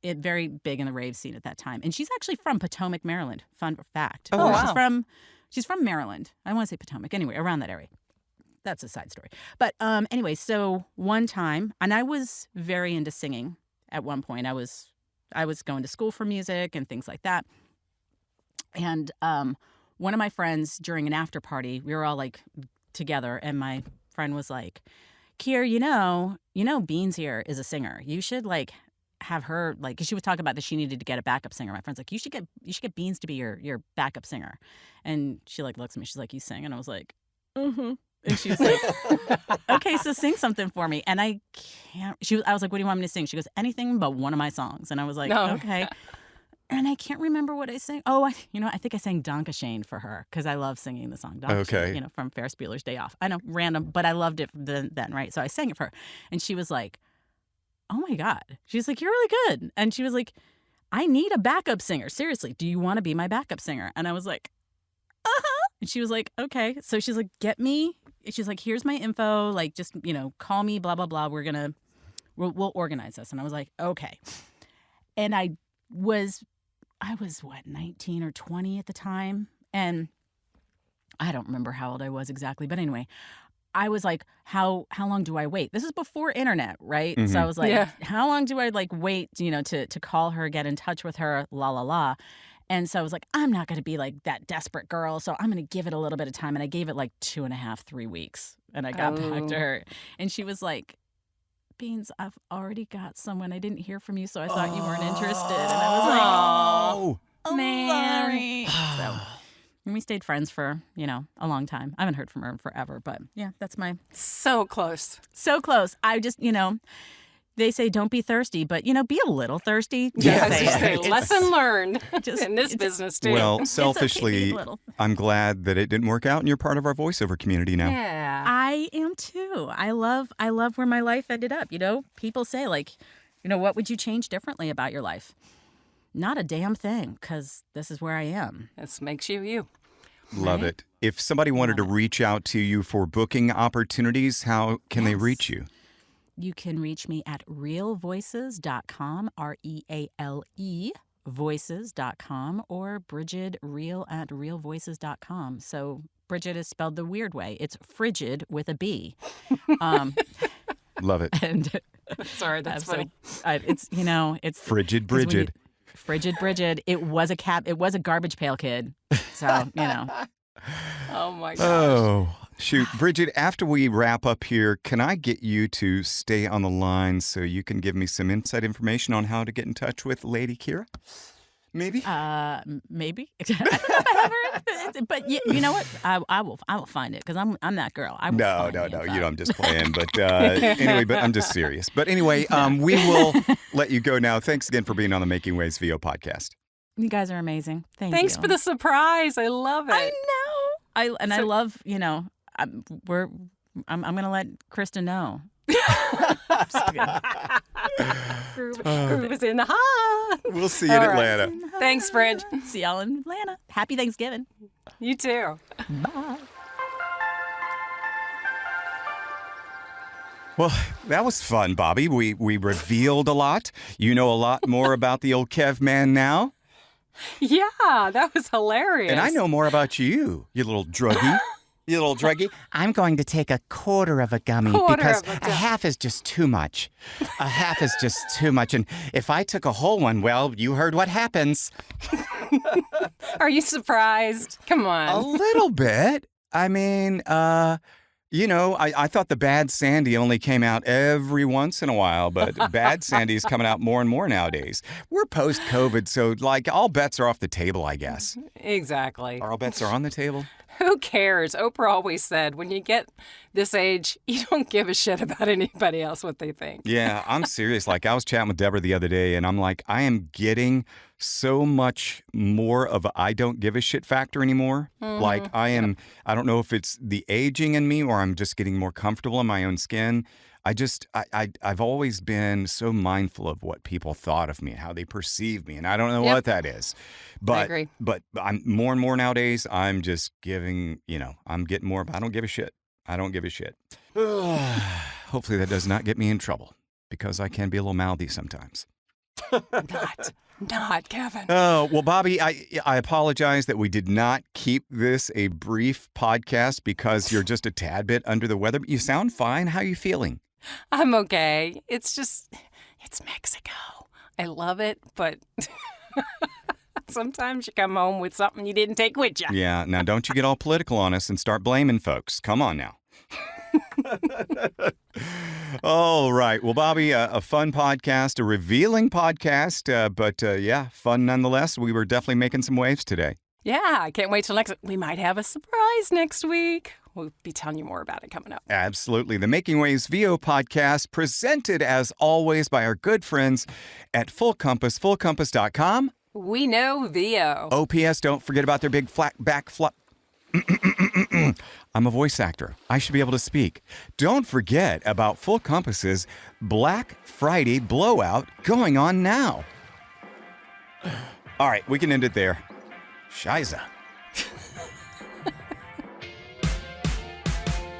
very big in the rave scene at that time. And she's actually from Potomac, Maryland. Fun fact. Oh, wow. She's from Maryland. I want to say Potomac. Anyway, around that area. that's a side story. But anyway, so one time, and I was very into singing at one point. I was going to school for music and things like that. And one of my friends during an after party, we were all like together, and my friend was like, "Kier, you know, Beans here is a singer. You should like have her like," because she was talking about that she needed to get a backup singer. My friend's like, "You should get Beans to be your backup singer." And she like looks at me, she's like, "You sing?" And I was like, "Mm-hmm." And she was like, "Okay, so sing something for me." And I can't. I was like, "What do you want me to sing?" She goes, "Anything but one of my songs." And I was like, "Okay." And I can't remember what I sang. Oh, I think I sang Dankeschön for her because I love singing the song Dankeschön, Okay. from Ferris Bueller's Day Off. I know, random, but I loved it then, right? So I sang it for her. And she was like, "Oh my God." She's like, "You're really good." And she was like, "I need a backup singer. Seriously, do you want to be my backup singer?" And I was like, "Uh-huh." And she was like, "Okay." So she's like, she's like, "Here's my info. Like, just, call me, blah, blah, blah. We'll organize this." And I was like, "Okay." And I was what, 19 or 20 at the time? And I don't remember how old I was exactly. But anyway, I was like, how long do I wait? This is before internet, right? So I was like, how long do I like wait, to call her, get in touch with her, la, la, la. And so I was like, I'm not going to be like that desperate girl. So I'm going to give it a little bit of time. And I gave it like 2.5, 3 weeks. And I got back to her. And she was like, "Beans, I've already got someone. I didn't hear from you, so I thought you weren't interested." And I was like, "Oh, man." Sorry. So and we stayed friends for, a long time. I haven't heard from her in forever, but yeah, that's my... So close. So close. I just, they say don't be thirsty, but, be a little thirsty. Lesson learned in this business, too. Well, selfishly, okay, I'm glad that it didn't work out and you're part of our voiceover community now. Yeah. I am too. I love where my life ended up. People say like, what would you change differently about your life? Not a damn thing, because this is where I am. This makes you you. Love Right? it. If somebody wanted to reach out to you for booking opportunities, how can they reach you? You can reach me at realevoices.com, REALE voices.com, or Brigid Reale at realevoices.com. So Brigid is spelled the weird way. It's frigid with a B. Love it. And Sorry, that's funny. It's Frigid Brigid. Frigid Brigid. It was a garbage pail kid. So, Oh, my gosh. Oh, shoot. Brigid, after we wrap up here, can I get you to stay on the line so you can give me some inside information on how to get in touch with Lady Kira? Maybe? Maybe. I don't know if I have her, but you know what? I will find it because I'm that girl. I will find the info. I'm just playing. But anyway, but I'm just serious. But anyway, we will let you go now. Thanks again for being on the Making Waves VO podcast. You guys are amazing. Thanks for the surprise. I love it. I know. I love, I'm going to let Krista know. Groove is in the hot. We'll see you in Atlanta. Thanks, Bridge. See y'all in Atlanta. Happy Thanksgiving. You too. Bye. Well, that was fun, Bobby. We revealed a lot. You know a lot more about the old Kev man now. Yeah, that was hilarious. And I know more about you, you little druggie. You little druggie. I'm going to take a quarter of a gummy because a half is just too much. A half is just too much. And if I took a whole one, well, you heard what happens. Are you surprised? Come on. A little bit. I mean, I thought the Bad Sandy only came out every once in a while, but Bad Sandy's coming out more and more nowadays. We're post-COVID, so all bets are off the table, I guess. Exactly. All bets are on the table. Who cares? Oprah always said, when you get this age, you don't give a shit about anybody else, what they think. Yeah, I'm serious. I was chatting with Deborah the other day, and I'm like, I am getting so much more of a I don't give a shit factor anymore. Mm-hmm. I don't know if it's the aging in me or I'm just getting more comfortable in my own skin. I've always been so mindful of what people thought of me and how they perceive me, and I don't know what that is. But, I agree. But I'm more and more nowadays, I'm just giving, I'm getting more of I don't give a shit. I don't give a shit. Hopefully that does not get me in trouble because I can be a little mouthy sometimes. Not Kevin. Oh, well, Bobby, I apologize that we did not keep this a brief podcast because you're just a tad bit under the weather. But you sound fine. How are you feeling? I'm okay. It's Mexico. I love it, but sometimes you come home with something you didn't take with you. Yeah, now don't you get all political on us and start blaming folks. Come on now. All right. Well, Bobby, a fun podcast, a revealing podcast, but yeah, fun nonetheless. We were definitely making some waves today. Yeah, I can't wait till next. We might have a surprise next week. We'll be telling you more about it coming up. Absolutely. The Making Waves VO podcast, presented as always by our good friends at Full Compass, fullcompass.com. We know VO. OPS, don't forget about their big flat back flop. I'm a voice actor. I should be able to speak. Don't forget about Full Compass's Black Friday blowout going on now. All right, we can end it there. Shiza.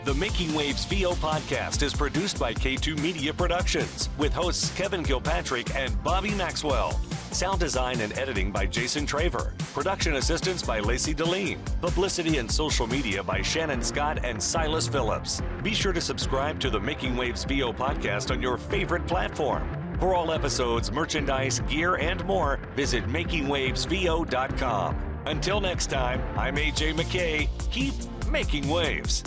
The Making Waves VO podcast is produced by K2 Media Productions with hosts Kevin Kilpatrick and Bobby Maxwell. Sound design and editing by Jason Traver. Production assistance by Lacey Deline. Publicity and social media by Shannon Scott and Silas Phillips. Be sure to subscribe to the Making Waves VO podcast on your favorite platform. For all episodes, merchandise, gear, and more, visit makingwavesvo.com. Until next time, I'm AJ McKay. Keep making waves.